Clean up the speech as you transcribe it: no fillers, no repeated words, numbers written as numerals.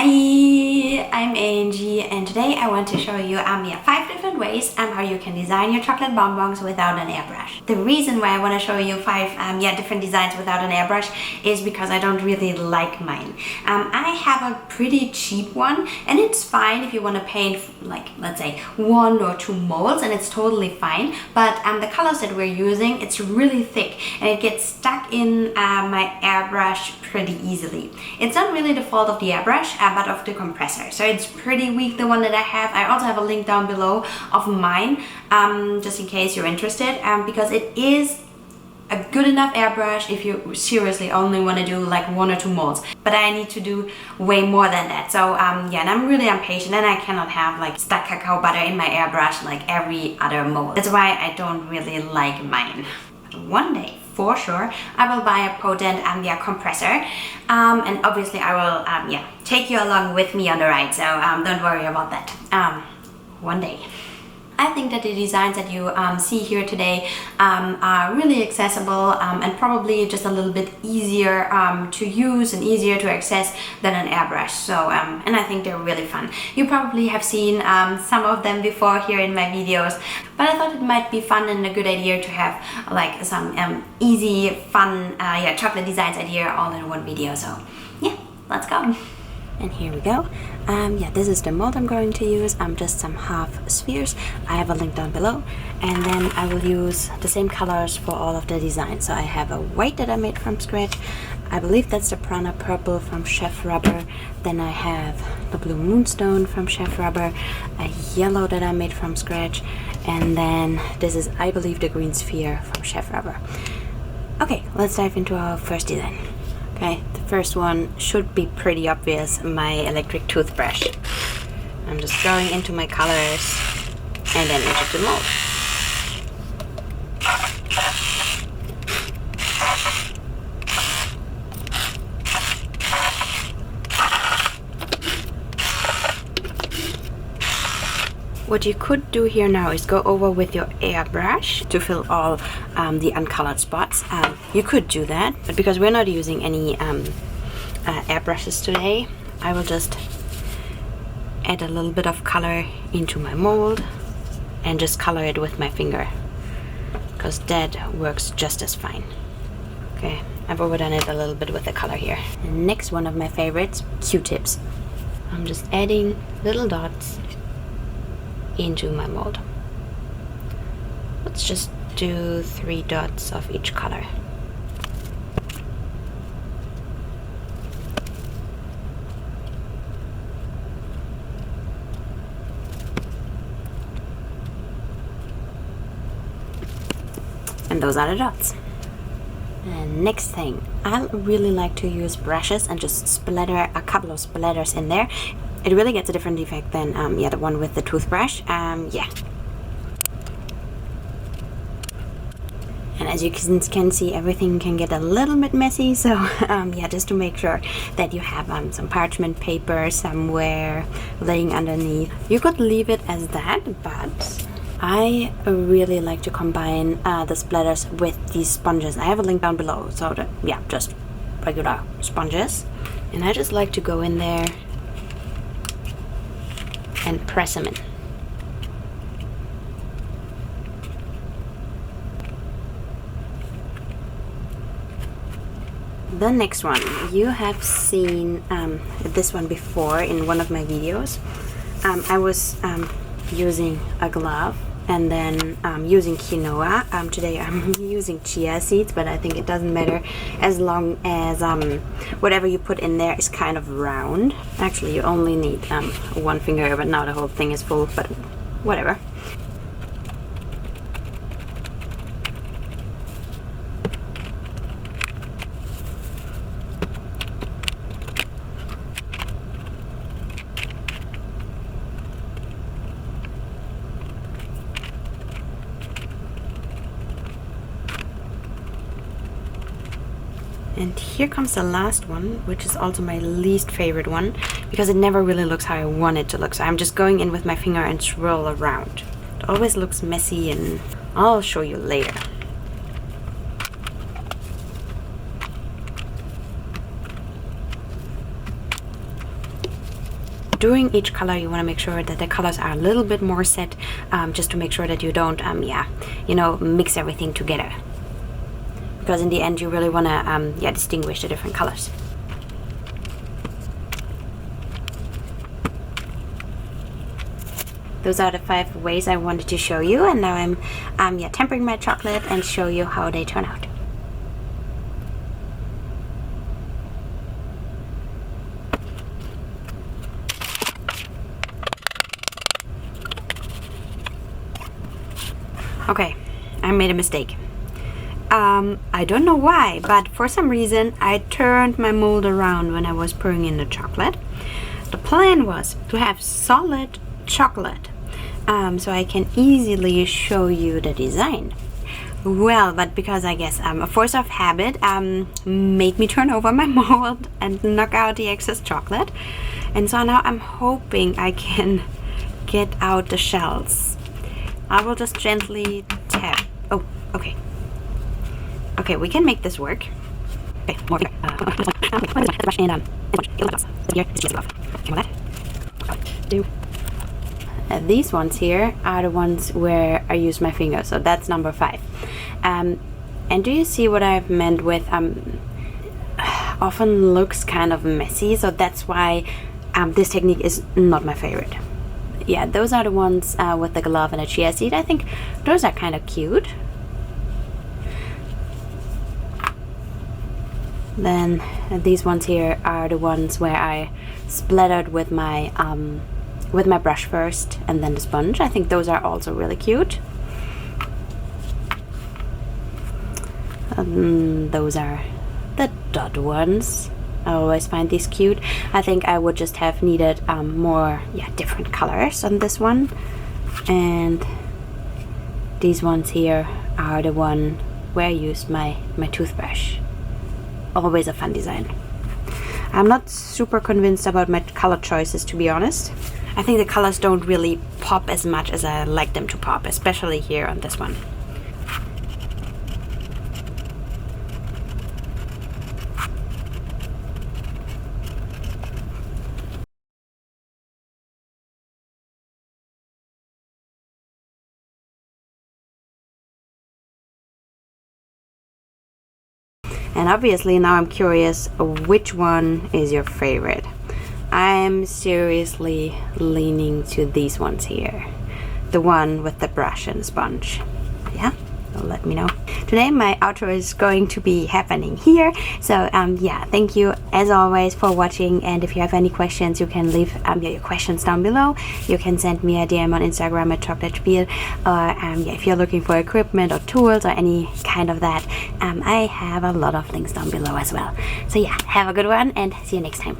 Hi, I'm Angie, and today I want to show you 5 different ways how you can design your chocolate bonbons without an airbrush. The reason why I want to show you 5 different designs without an airbrush is because I don't really like mine. I have a pretty cheap one, and it's fine if you want to paint like, let's say, 1 or 2 molds, and it's totally fine. But the colors that we're using, it's really thick and it gets stuck in my airbrush pretty easily. It's not really the fault of the airbrush, but of the compressor. So it's pretty weak, the one that I have. I also have a link down below of mine, just in case you're interested, because it is a good enough airbrush if you seriously only want to do like 1 or 2 molds. But I need to do way more than that. So yeah, and I'm really impatient, and I cannot have like stuck cacao butter in my airbrush like every other mold. That's why I don't really like mine. But one day, for sure, I will buy a potent compressor, and obviously I will take you along with me on the ride, so don't worry about that. One day. I think that the designs that you see here today are really accessible and probably just a little bit easier to use and easier to access than an airbrush. So and I think they're really fun. You probably have seen some of them before here in my videos, but I thought it might be fun and a good idea to have like some easy, fun chocolate designs idea all in one video. So yeah, let's go. And here we go. This is the mold I'm going to use. Just some half spheres. I have a link down below. And then I will use the same colors for all of the designs. So I have a white that I made from scratch. I believe that's the Prana Purple from Chef Rubber. Then I have the Blue Moonstone from Chef Rubber. A yellow that I made from scratch. And then this is, I believe, the Green Sphere from Chef Rubber. Okay, let's dive into our first design. Okay, the first one should be pretty obvious, my electric toothbrush. I'm just going into my colors and then into the mold. What you could do here now is go over with your airbrush to fill all the uncolored spots. You could do that, but because we're not using any airbrushes today, I will just add a little bit of color into my mold and just color it with my finger, because that works just as fine. Okay, I've overdone it a little bit with the color here. And next, one of my favorites, Q-tips. I'm just adding little dots into my mold. Let's just do 3 dots of each color. And those are the dots. And next thing, I really like to use brushes and just splatter a couple of splatters in there. It really gets a different effect than the one with the toothbrush. And as you can see, everything can get a little bit messy. So just to make sure that you have some parchment paper somewhere laying underneath. You could leave it as that, but I really like to combine the splatters with these sponges. I have a link down below. So just regular sponges. And I just like to go in there and press them in. The next one, you have seen this one before in one of my videos. I was using a glove and then using quinoa. Today I'm using chia seeds, but I think it doesn't matter as long as whatever you put in there is kind of round. Actually, you only need 1 finger, but now the whole thing is full, but whatever. And here comes the last one, which is also my least favorite one, because it never really looks how I want it to look. So I'm just going in with my finger and swirl around. It always looks messy, and I'll show you later. During each color, you want to make sure that the colors are a little bit more set, just to make sure that you don't, you know, mix everything together. Because in the end, you really want to, distinguish the different colors. Those are the 5 ways I wanted to show you, and now I'm tempering my chocolate and show you how they turn out. Okay, I made a mistake. I don't know why, but for some reason I turned my mold around when I was pouring in the chocolate. The plan was to have solid chocolate, so I can easily show you the design. Well, but because I guess a force of habit made me turn over my mold and knock out the excess chocolate, and so now I'm hoping I can get out the shells. I will just gently tap. Oh, okay. Okay, we can make this work. Okay, more here. These ones here are the ones where I use my finger, so that's number 5. And do you see what I've meant with often looks kind of messy, so that's why this technique is not my favorite. Yeah, those are the ones with the glove and the chia seed. I think those are kind of cute. Then these ones here are the ones where I splattered with my brush first and then the sponge. I think those are also really cute. Those are the dot ones. I always find these cute. I think I would just have needed more different colors on this one. And these ones here are the one where I used my toothbrush. Always a fun design. I'm not super convinced about my color choices, to be honest. I think the colors don't really pop as much as I like them to pop, especially here on this one. And obviously now I'm curious, which one is your favorite? I'm seriously leaning to these ones here. The one with the brush and sponge. Yeah, let me know. Today my outro is going to be happening here. So thank you as always for watching, and if you have any questions you can leave your questions down below. You can send me a DM on Instagram at Chocolatier, or if you're looking for equipment or tools or any kind of that, I have a lot of links down below as well. So yeah, have a good one and see you next time.